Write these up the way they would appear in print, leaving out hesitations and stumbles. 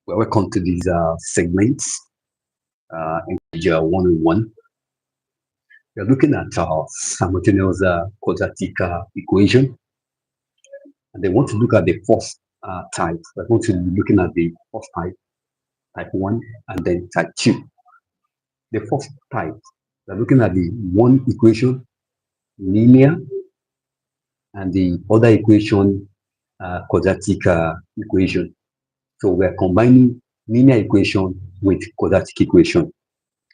Well, welcome to these segments integer 101. We're looking at simultaneous quadratic equation, and they want to look at the first type. We're going to be looking at the first type, type 1, and then type 2. The first type, we're looking at the one equation, linear, and the other equation, quadratic equation. So we're combining linear equation with quadratic equation.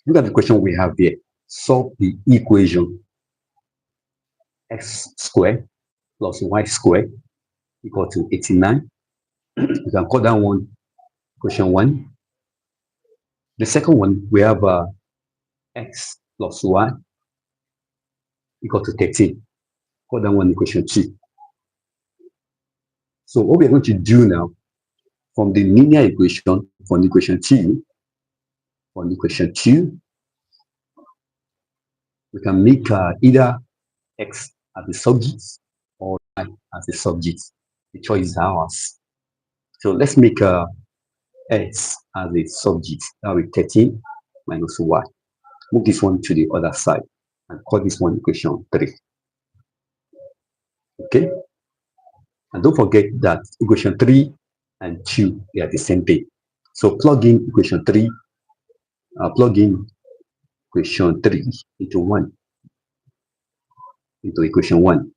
Look at the question we have here. Solve the equation x squared plus y squared equal to 89. You can call that one question 1. The second one, we have x plus y equal to 13. Call that one equation 2. So what we're going to do now, from the linear equation, from equation 2, we can make either x as a subject or y as a subject. The choice is ours. So let's make x as a subject. That will be 13 minus y. Move this one to the other side and call this one equation 3. Okay? And don't forget that equation 3 and 2, they are the same thing. So plug in equation 3, plug in equation 3 into equation 1.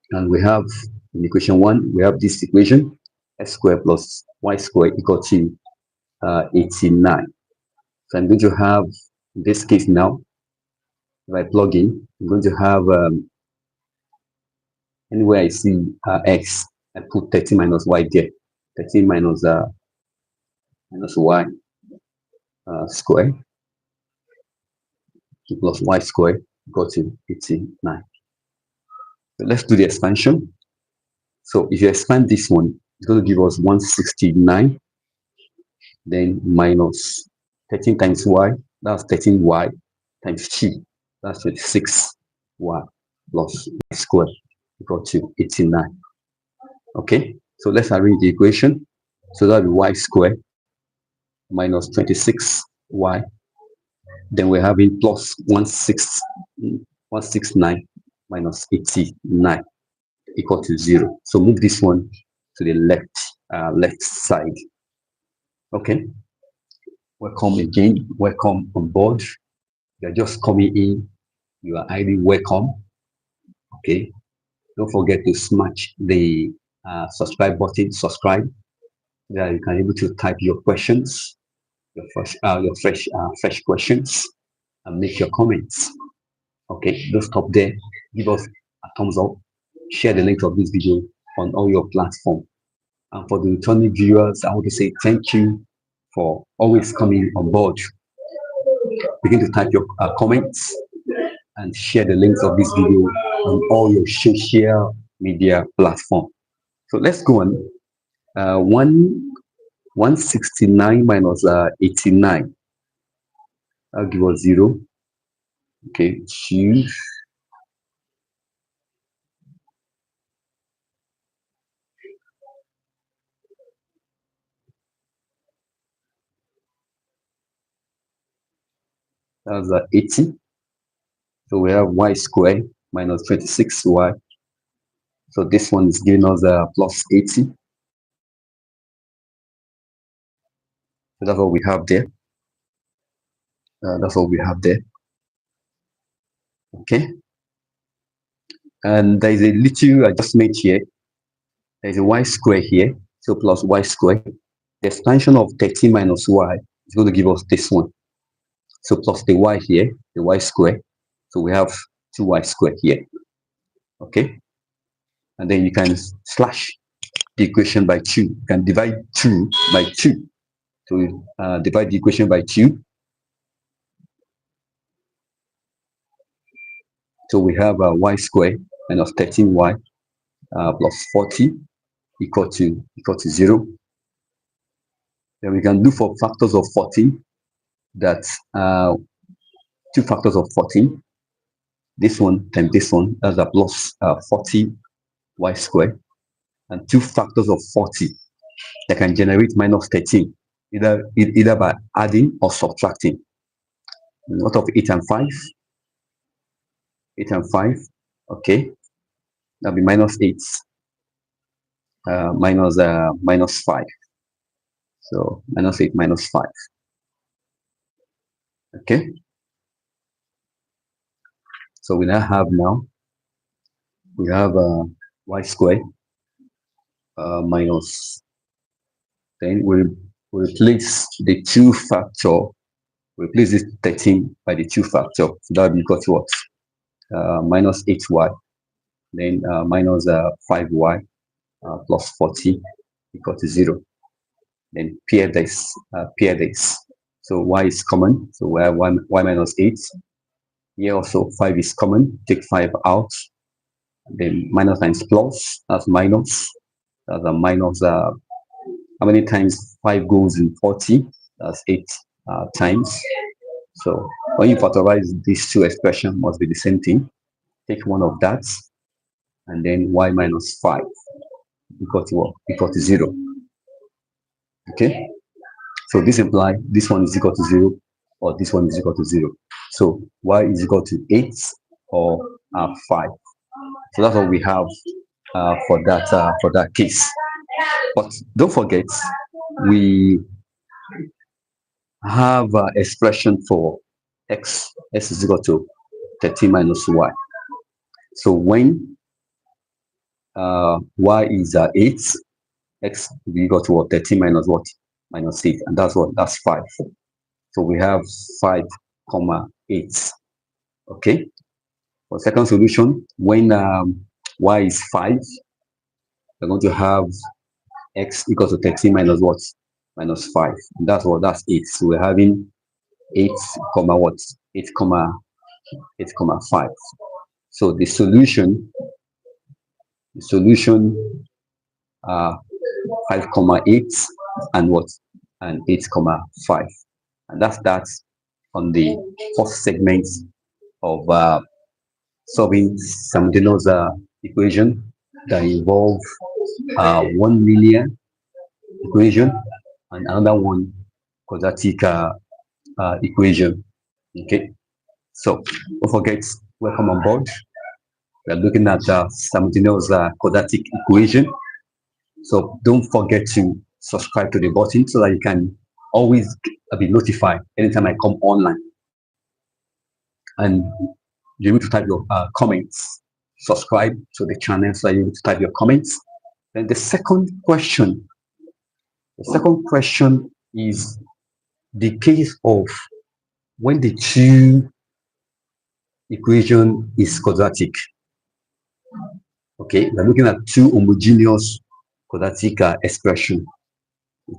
And we have in equation 1, we have this equation, x squared plus y squared equal to 89. So I'm going to have, in this case now, if I plug in, I'm going to have, anywhere I see x, I put 13 minus y there. 13 minus y squared plus y squared equal to 89. So let's do the expansion. So if you expand this one, it's going to give us 169, then minus 13 times y, that's 13y times 2, that's 26y plus y squared equal to 89. Okay, so let's arrange the equation. So that will be y squared minus 26y. Then we're having plus 169 minus 89 equal to 0. So move this one to the left side. Okay. Welcome again. Welcome on board. You're just coming in. You are highly welcome. Okay. Don't forget to smash the subscribe button. Subscribe. There you can be able to type your questions, your fresh questions, and make your comments. Okay, don't stop there. Give us a thumbs up. Share the link of this video on all your platforms. And for the returning viewers, I want to say thank you for always coming on board. Begin to type your comments and share the links of this video on all your social media platforms. So let's go on. 169 minus 89. I'll give us 0. Okay, 2. That's 80. So we have y squared minus 26y. So this one is giving us plus 80. So that's what we have there. That's what we have there. Okay. And there is a little adjustment here. There is a y squared here. So plus y squared. The expansion of 13 minus y is going to give us this one. So plus the y here, the y squared. So we have 2y squared here. Okay. And then you can slash the equation by 2. You can divide 2 by 2. So divide the equation by 2. So we have y squared minus 13y plus 40 equal to 0. Then we can do for factors of 14. That's 2 factors of 14. This one times this one, that's a plus 40 y squared. And 2 factors of 40. that can generate minus 13, either by adding or subtracting. What of 8 and 5? 8 and 5, okay, that'll be minus 8, minus 5. So minus 8 minus 5. Okay. So we have y squared minus, then we replace the 2 factor, replace this 13 by the 2 factor. So that will be equal to what? Minus 8y, then minus 5y plus 40 equal to 0. Then pair this. So y is common, so we have y minus 8. Here also 5 is common, take 5 out. Then minus times plus, that's minus. That's a minus, how many times 5 goes in 40? That's 8 times. So when you factorize these two expressions, must be the same thing. Take one of that, and then y minus 5 equal to what? Equal to 0. Okay? So this implies this one is equal to 0, or this one is equal to 0. So y is equal to 8 or 5. So that's what we have for that case. But don't forget, we have expression for x is equal to 13 minus y. So when y is 8, x will be equal to what? 13 minus what? Minus 8, and that's what? That's 5. So we have 5 comma 8. Okay. For second solution, when y is 5, we're going to have x equal to 13 minus what? Minus 5. And that's what? That's 8. So we're having 8 comma what? 8 comma 5. So the solution 5 comma 8 and what? And 8 comma 5. And that's that on the first segment of solving simultaneous equation that involve one linear equation and another one quadratic equation. Okay, so don't forget, welcome on board. We are looking at simultaneous quadratic equation. So don't forget to subscribe to the button so that you can always be notified anytime I come online. And you're able to type your comments. Subscribe to the channel so you're able to type your comments. Then the second question is the case of when the two equation is quadratic. Okay, we're looking at two homogeneous quadratic expression.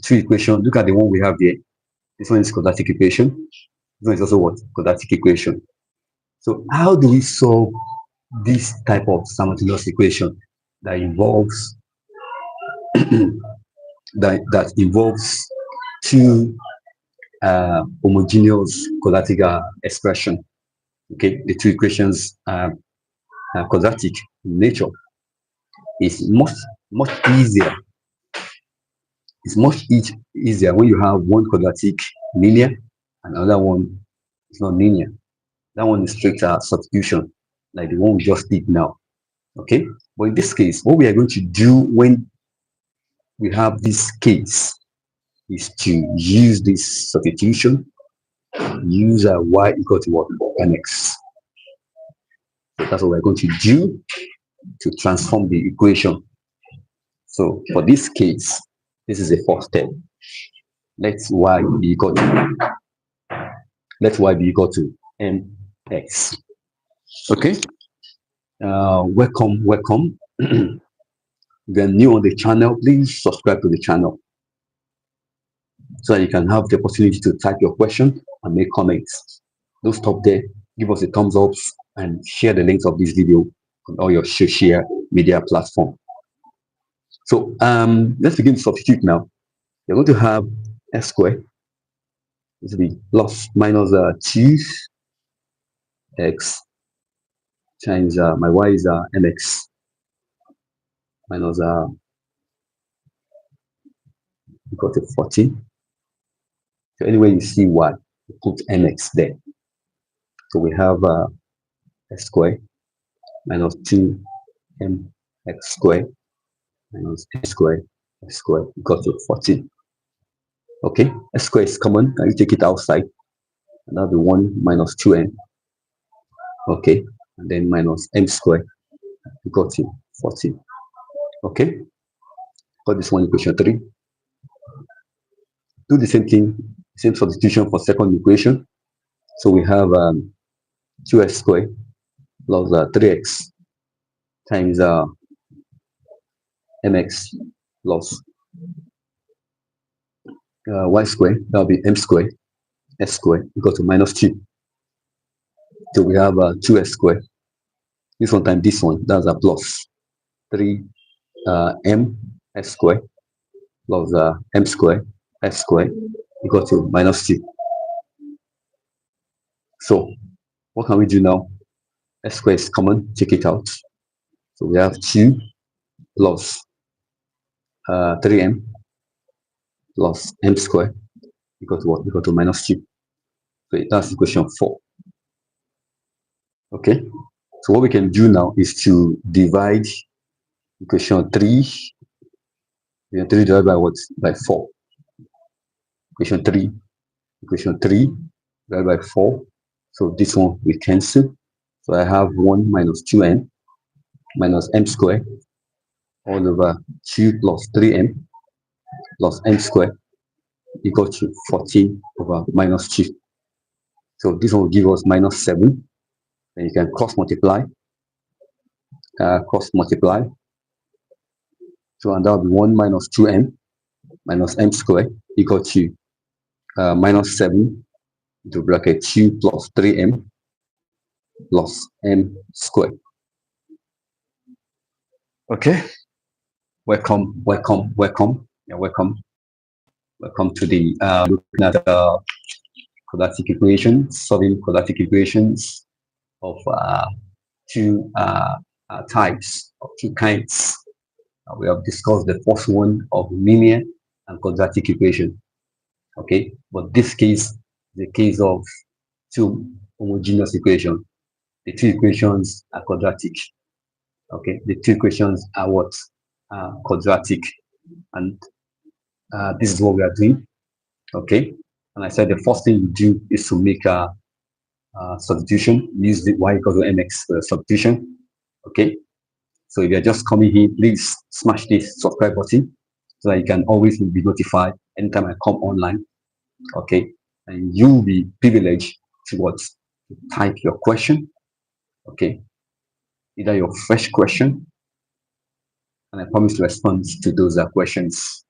Two equations. Look at the one we have here. This one is quadratic equation. This one is also what? Quadratic equation. So how do we solve this type of simultaneous equation that involves that involves two homogeneous quadratic expression? Okay, the two equations are quadratic in nature. It's much easier. It's much easier when you have one quadratic linear and another one is not linear. That one is straight substitution, like the one we just did now. Okay, but in this case, what we are going to do when we have this case is to use this substitution, use y equal to what? Mx. So that's what we're going to do to transform the equation. So for this case, this is the first step. Let y be equal to mx. Okay. Welcome. If you're new on the channel, please subscribe to the channel so that you can have the opportunity to type your question and make comments. Don't stop there. Give us a thumbs up and share the links of this video on all your social media platform. So let's begin to substitute now. You're going to have x squared. This will be plus minus 2x times my y is mx minus equal to 14. So anywhere you see y, you put mx there. So we have x squared minus 2mx squared minus x squared equal to 14. Okay, x squared is common. Can you take it outside? And that'll be 1 minus 2m. Okay, and then minus m squared equal to 14. Okay, got this one, equation 3. Do the same thing, same substitution for second equation. So we have 2x squared plus 3x times mx plus y squared. That'll be m squared s squared equal to minus 2. So we have 2x squared. This one times this one, that's a plus 3 m s squared plus m squared s squared equal to minus 2. So what can we do now? S squared is common, take it out. So we have 2 plus 3m plus m squared equal to what? Equal to minus 2. So that's equation 4. Okay, so what we can do now is to divide equation 3. Equation 3 divided by what? By 4. Equation 3 divided by 4. So this one we cancel. So I have 1 minus 2m minus m squared all over 2 plus 3m plus m squared equal to 14 over minus 2. So this one will give us minus 7. Then you can cross multiply. So and that will be 1 minus 2m minus m squared equal to minus 7 into bracket 2 plus 3m plus m squared. Okay, welcome. Yeah, welcome to the looking at quadratic equations, solving quadratic equations of two types, of two kinds. We have discussed the first one of linear and quadratic equation. Okay, but this case is the case of two homogeneous equations. The two equations are quadratic. Okay, the two equations are what? Quadratic, and this is what we are doing. Okay, and I said the first thing you do is to make a substitution. Use the y equal to mx substitution. Okay, so if you're just coming here, please smash this subscribe button so that you can always be notified anytime I come online. Okay, and you'll be privileged to what? To type your question. Okay, either your fresh question, and I promise to respond to those questions.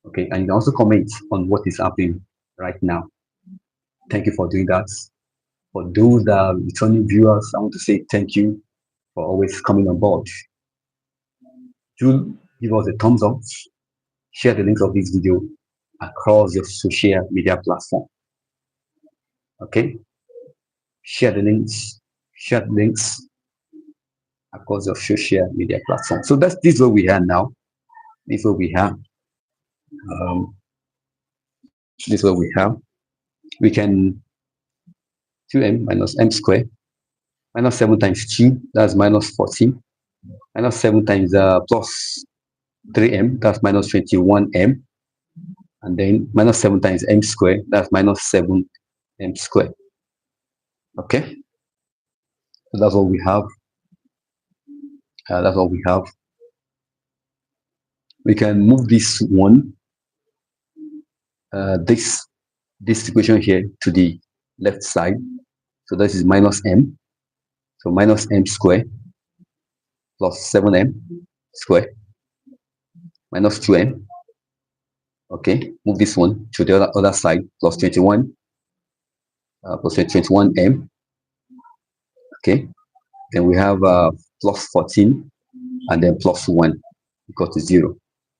Okay, and you can also comment on what is happening right now. Thank you for doing that. For those that are returning viewers, I want to say thank you for always coming on board. Do give us a thumbs up, share the links of this video across your social media platform. Okay, share the links across your social media platform. So this is what we have now. This is what we have. This is what we have. We can 2m minus m squared minus 7 times 2, that's minus 14. Minus 7 times plus 3m, that's minus 21m. And then minus 7 times m squared, that's minus 7m squared. Okay, so that's what we have. That's what we have. We can move this one, this equation here to the left side. So this is minus m. So minus m squared plus 7m squared minus 2m. Okay, move this one to the other side, plus 21 plus 21m. Okay, then we have plus 14 and then plus 1 equal to 0.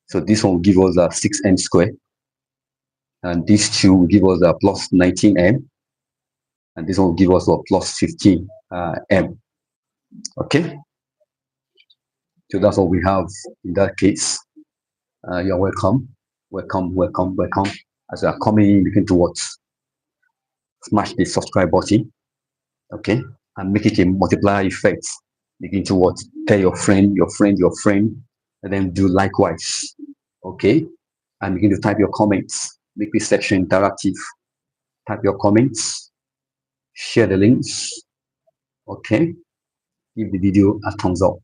So this one will give us 6m squared, and these two will give us plus 19m, and this one will give us plus 15m. Okay, so that's what we have in that case. You're welcome. welcome, welcome, welcome. As you are coming, begin to what? Smash the subscribe button, okay, and make it a multiplier effect. Begin to what? Tell your friend, your friend, your friend, and then do likewise, okay, and begin to type your comments. Make this section interactive. Type your comments, share the links, okay. Give the video a thumbs up.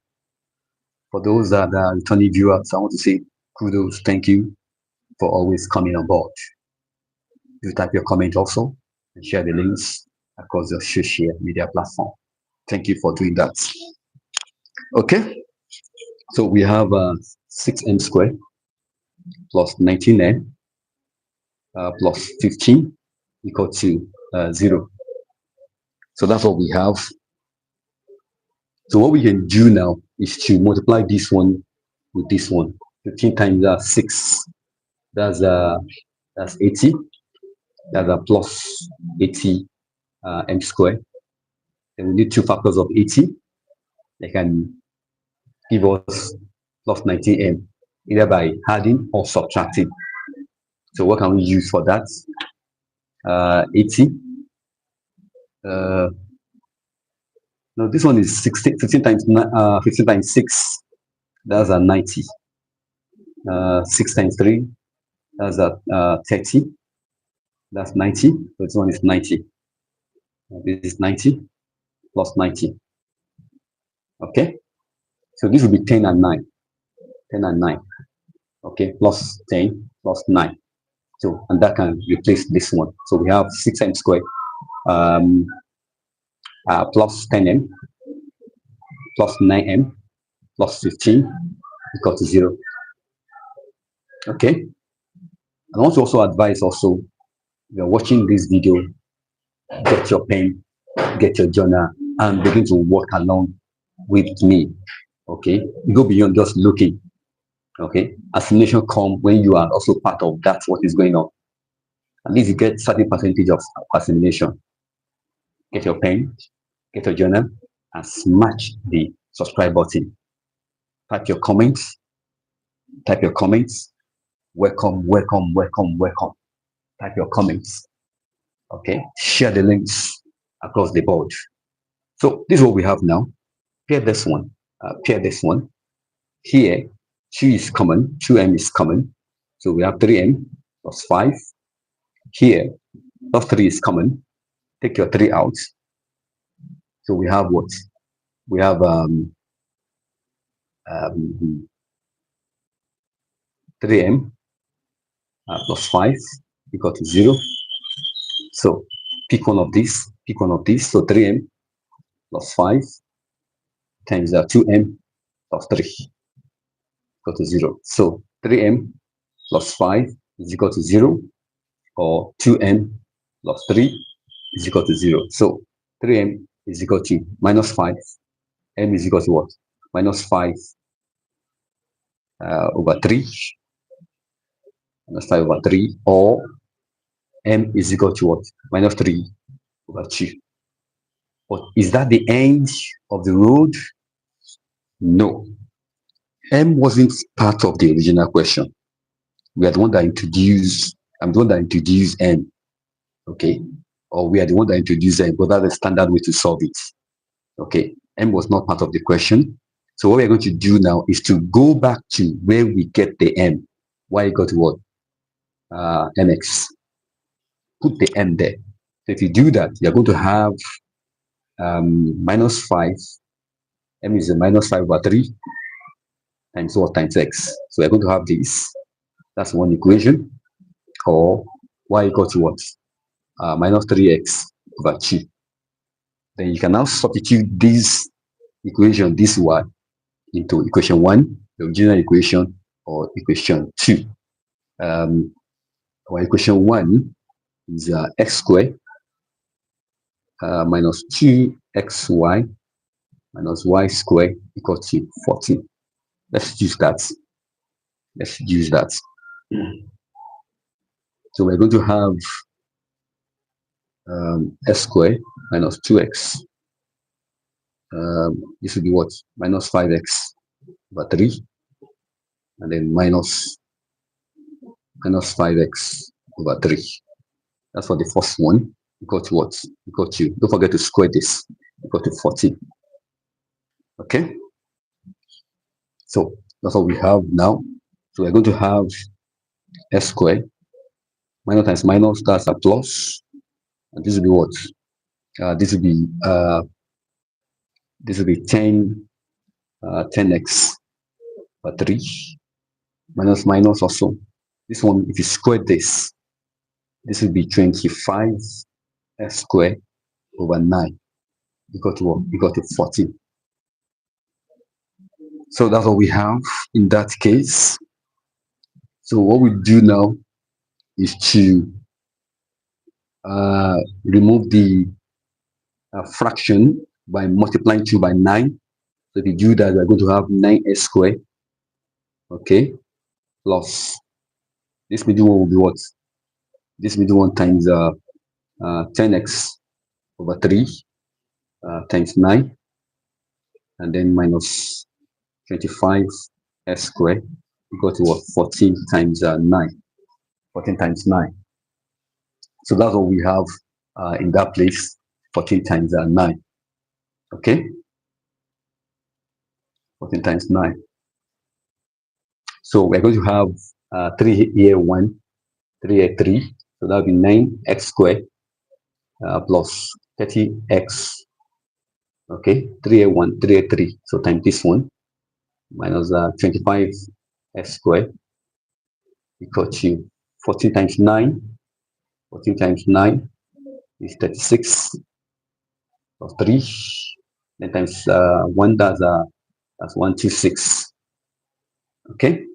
For those that are returning viewers, I want to say kudos, thank you for always coming on board. You type your comment also and share the links across your social media platform. Thank you for doing that. Okay, so we have 6m squared plus 19m plus 15 equal to 0. So that's what we have. So what we can do now is to multiply this one with this one. 15 times 6, that's 80. That's a plus 80 m squared. And we need two factors of 80. They can give us plus 19m, either by adding or subtracting. So what can we use for that? 80. No, this one is 16, 15 times 15 times 6. That's a 90. 6 times 3. That's a 30. That's 90. So this one is 90. This is 90 plus 90. Okay. So this will be 10 and 9. 10 and 9. Okay. Plus 10 plus 9. So, and that can replace this one. So we have 6m squared plus 10m plus 9m plus 15 equal to 0. Okay. I want to also advise also, you're watching this video, get your pen, get your journal, and begin to work along with me. Okay. Go beyond just looking. Okay. Assimilation comes when you are also part of that, what is going on. At least you get certain percentage of assimilation. Get your pen, get your journal, and smash the subscribe button. Type your comments. Type your comments. Welcome, welcome, welcome, welcome. Type your comments. Okay. Share the links across the board. So this is what we have now. Pair this one. Pair this one. Here, 2 is common. 2m is common. So we have 3m plus 5. Here, plus 3 is common. Take your 3 out. So we have what? We have 3m plus 5 equal to 0. So pick one of these. Pick one of these. So 3m plus 5 times 2m plus 3 equal to 0. So 3m plus 5 is equal to 0, or 2m plus 3 is equal to 0. So 3m is equal to minus 5. M is equal to what? Minus 5 over 3. Minus 5 over 3. Or m is equal to what? Minus 3 over 2. But is that the end of the road? No. M wasn't part of the original question. We are the one that introduced, I'm the one that introduced M. Okay. Or we are the one that introduced M, but that's the standard way to solve it. Okay. M was not part of the question. So what we're going to do now is to go back to where we get the M. Y equal to what? Mx. Put the M there. So if you do that, you're going to have minus 5. M is a minus 5 over 3 times what? Times x. So we're going to have this. That's one equation. Or y equal to what? Minus 3x over 2. Then you can now substitute this equation, this y, into equation 1, the original equation, or equation 2. Our equation 1 is x squared minus 2xy minus y squared equal to 14. Let's use that. Let's use that. So we're going to have x squared minus 2x. This will be what? Minus 5x over 3. And then minus minus 5x over 3. That's for the first one. Equal to what? Equal to, don't forget to square this, equal to 14. Okay, so that's what we have now. So we're going to have s squared minus times minus, that's a plus, and this will be what? This will be 10 10x over 3 minus minus also. This one, if you square this will be 25 s squared over 9 equal to what? Equal to 14. So that's what we have in that case. So what we do now is to remove the fraction by multiplying 2 by 9. So if you do that, we're going to have 9s squared, okay, plus this middle one will be what? This middle one times 10x over 3 times 9, and then minus 25 s squared equal to what? 14 times 9. 14 times 9. So that's what we have in that place. 14 times 9. Okay, 14 times 9. So we're going to have 3 here 1, 3 here 3. So that will be 9x squared plus 30x. Okay, 3 here 1, 3 here 3. So times this one minus 25 s squared equal to 14 times 9. 14 times 9 is 36 plus 3. Then times 1, that's 126. Okay,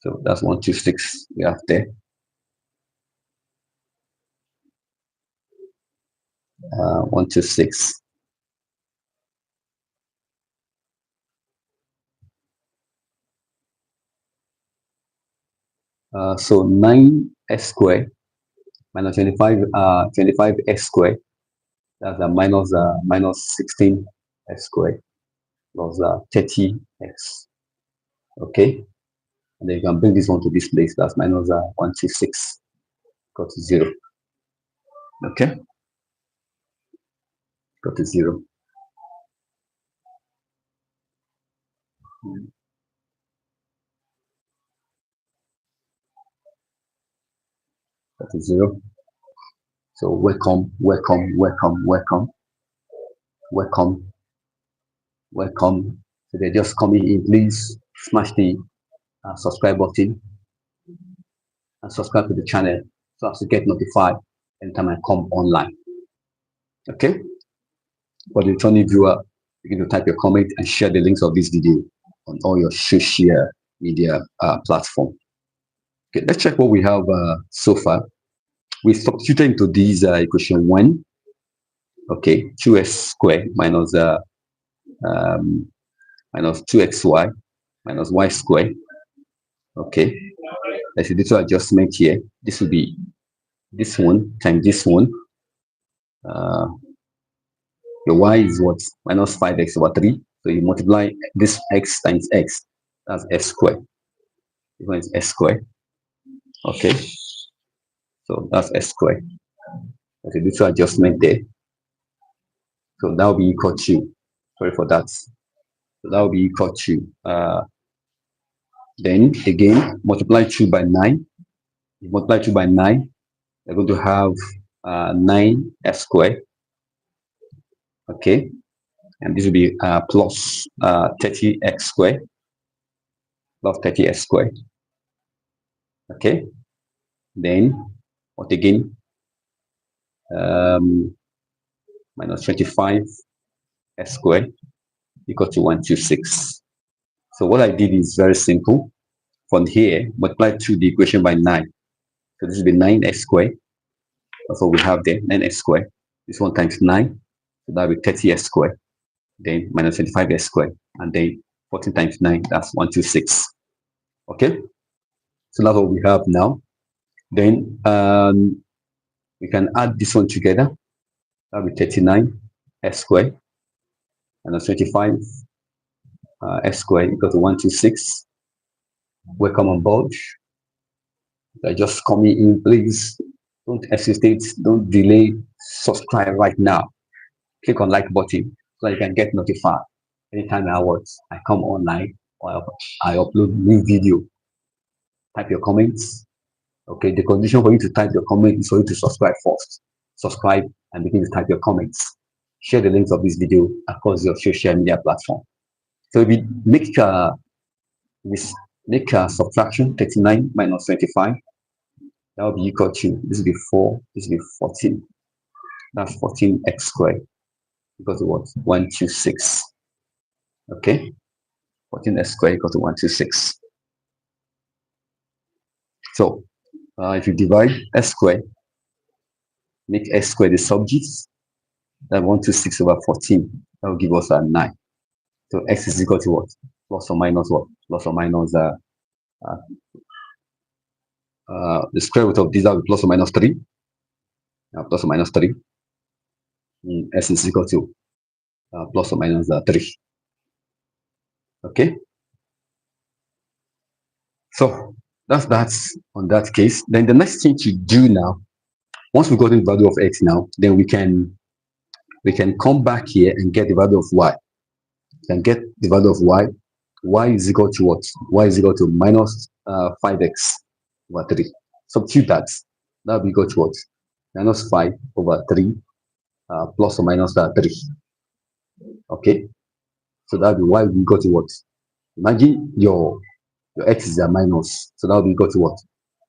so that's 126 we have there. 126. So 9s squared minus 25 s squared, that's a minus 16 s squared plus 30x. Okay, and then you can bring this one to this place, that's minus 126 equal to 0. Okay, equal to 0. Equal to 0. So welcome, welcome, welcome, welcome, welcome, welcome. So they're just coming in. Please smash the subscribe button and subscribe to the channel so as to get notified anytime I come online. Okay, for the returning viewer, you can type your comment and share the links of this video on all your social media platform. Okay, let's check what we have so far. We substituted into these equation 1. Okay, 2s squared minus 2xy minus y squared. Okay, there's a little adjustment here. This will be this one times this one. Your y is what? Minus 5x over 3. So you multiply this x times x. That's s squared. This one is s squared. Okay, so that's s squared. There's a little adjustment there. So that will be equal to, sorry for that. So that will be equal to, then again, multiply 2 by 9. You multiply 2 by 9, you're going to have 9s squared. Okay, and this will be plus 30x squared plus 30x squared. Okay, then what again? Minus 25 s squared equal to 126. So what I did is very simple. From here, multiply to the equation by 9. So this will be 9s squared. That's what we have there, 9s squared. This one times 9, so that will be 30s squared. Then minus 25s squared. And then 14 times 9, that's 126. Okay? So that's what we have now. Then we can add this one together. That will be 39 s squared minus 25 s squared equal to 126. Welcome on board. Just coming in, please don't hesitate, don't delay, subscribe right now. Click on like button so you can get notified anytime I come online or I upload new video. Type your comments. Okay, the condition for you to type your comment is for you to subscribe first. Subscribe and begin to type your comments. Share the links of this video across your social media platform. So if we make subtraction 39 minus 25, that will be equal to, this will be 4, this will be 14. That's 14x squared equal to what? 126. Okay, 14x squared equal to 126. So if you divide s squared, make s squared the subject, then 126 over 14, that will give us a 9. So x is equal to what? Plus or minus what? Plus or minus the square root of this, that will be plus or minus 3. Plus or minus 3. S is equal to plus or minus 3. Okay. So that's on that case. Then the next thing to do now, once we got the value of x now, then we can come back here and get the value of y. Then get the value of y. Y is equal to what? Y is equal to minus 5x over 3. Substitute that. That will be equal to what? Minus 5 over 3 plus or minus 3. Okay. So that will be y will be equal to what? Imagine your x is a minus. So that will be equal to what?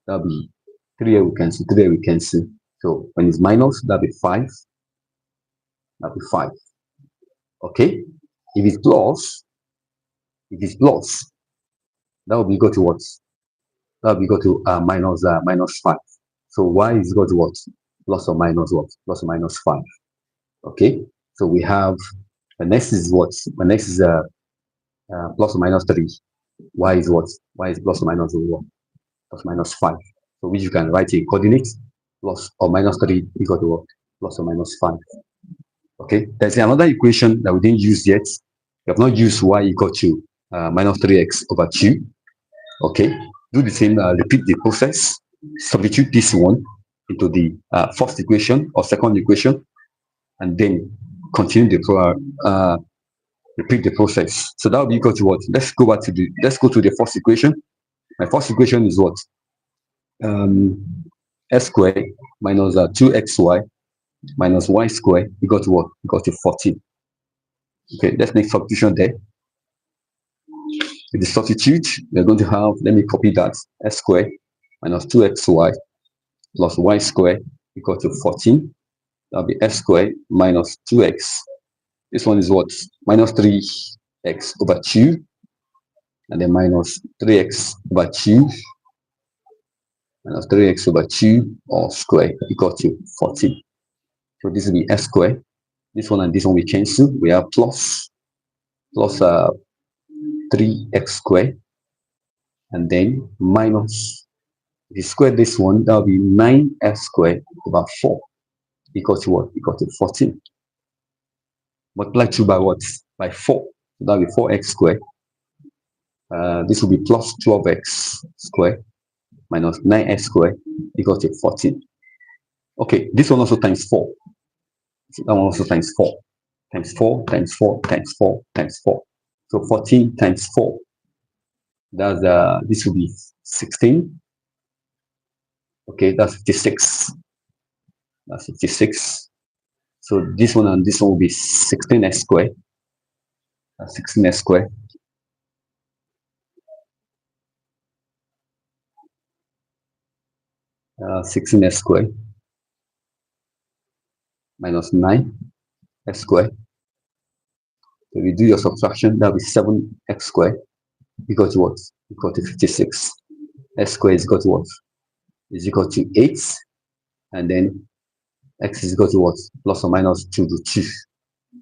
That will be 3 here we cancel, 3 here we cancel. So when it's minus, that will be 5. That will be 5. Okay. If it's plus, that will be equal to what? That will be equal to minus 5. So y is equal to what? Plus or minus what? Plus or minus 5. Okay. So we have the next is what? The next is plus or minus 3. Y is what? Y is plus or minus 1. Plus minus 5. So which you can write in coordinates. Plus or minus 3 equal to what? Plus or minus 5. Okay. There's another equation that we didn't use yet. We have not used y equal to minus 3x over 2. Okay. Do the same, repeat the process. Substitute this one into the first equation or second equation, and then continue the repeat the process. So that will be equal to what? Let's go to the first equation. My first equation is what? S squared minus 2xy minus y squared equal to what? Equal to 14. Okay, let's make substitution there. With the substitute, we're going to have, let me copy that, s squared minus 2xy plus y squared equal to 14. That'll be s squared minus 2x. This one is what? Minus 3x over 2. And then minus 3x over 2. Minus 3x over 2 all squared equal to 14. So this will be s squared. This one and this one we cancel. We have plus 3x squared. And then minus, if you square this one, that will be 9x squared over 4 equal to what? Equal to 14. Multiply 2 by what? By 4. So that will be 4x squared. This will be plus 12x squared minus 9x squared equal to 14. Okay, this one also times 4. So that one also times 4. Times 4, times 4, times 4, times 4. So 14 times 4. That's this will be 16. Okay, that's 56. That's 56. So this one and this one will be 16x squared. That's 16x squared. Uh, 16x squared minus 9x squared. So if you do your subtraction, that will be 7x squared equal to what? Equal to 56. X squared is equal to what? Is equal to 8. And then x is equal to what? Plus or minus 2 to 2.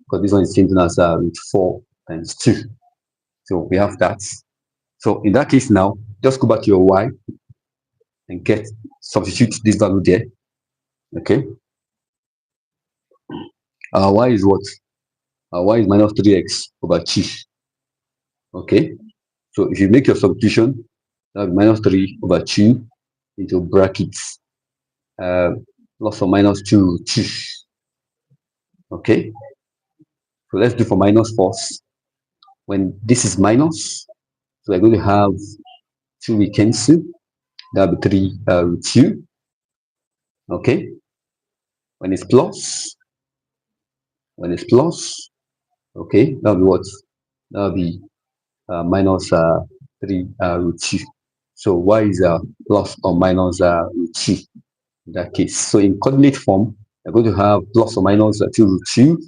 Because this one is changing as root 4 times 2. So we have that. So in that case now, just go back to your y and substitute this value there. Okay. Our y is what? Our y is minus 3x over 2. Okay. So if you make your substitution, that will be minus 3 over 2 into brackets, plus or minus 2 root 2. Okay, so let's do for minus first. When this is minus, so we're going to have 2 we cancel. That'll be 3 root 2. Okay, when it's plus, okay, that'll be what? That'll be minus 3 root 2. So y is plus or minus root 2 in that case. So in coordinate form, we're going to have plus or minus 2 root 2,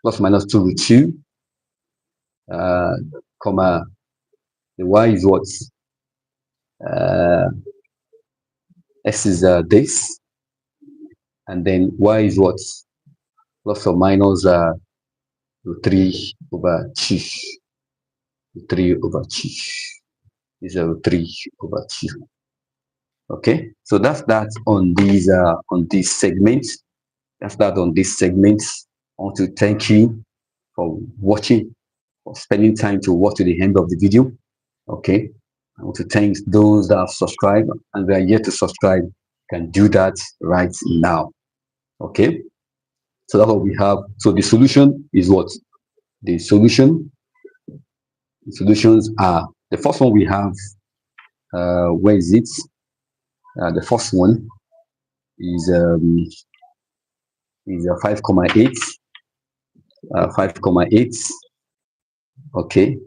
plus or minus 2 root 2, comma, the y is what? X is this, and then y is what? Plus or minus root 3 over 2. 3 over 2 is 3 over 2. Okay, so that's that on these segments. That's that on this segment. I want to thank you for watching, for spending time to watch to the end of the video. Okay, I want to thank those that have subscribed and they are yet to subscribe. You can do that right now. Okay, so that's what we have. So the solution is what? The solutions are, the first one we have, where is it? The first one is 5,8, 5,8, okay,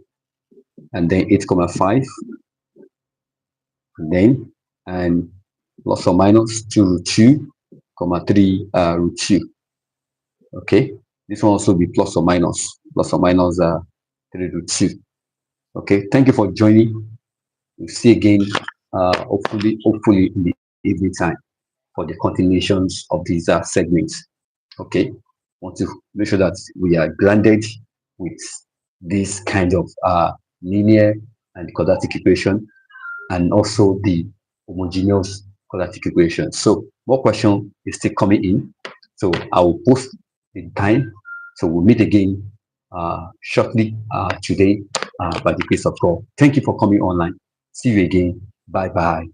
and then 8,5, and plus or minus 2 root 2, 3 root 2. Okay, this one also be plus or minus 3 root 2. Okay, thank you for joining. We'll see again, hopefully in the evening time for the continuations of these segments. Okay, want to make sure that we are grounded with this kind of linear and quadratic equation, and also the homogeneous quadratic equation. So more question is still coming in. So I will post the time. So we'll meet again shortly today by the grace of God. Thank you for coming online. See you again. Bye bye.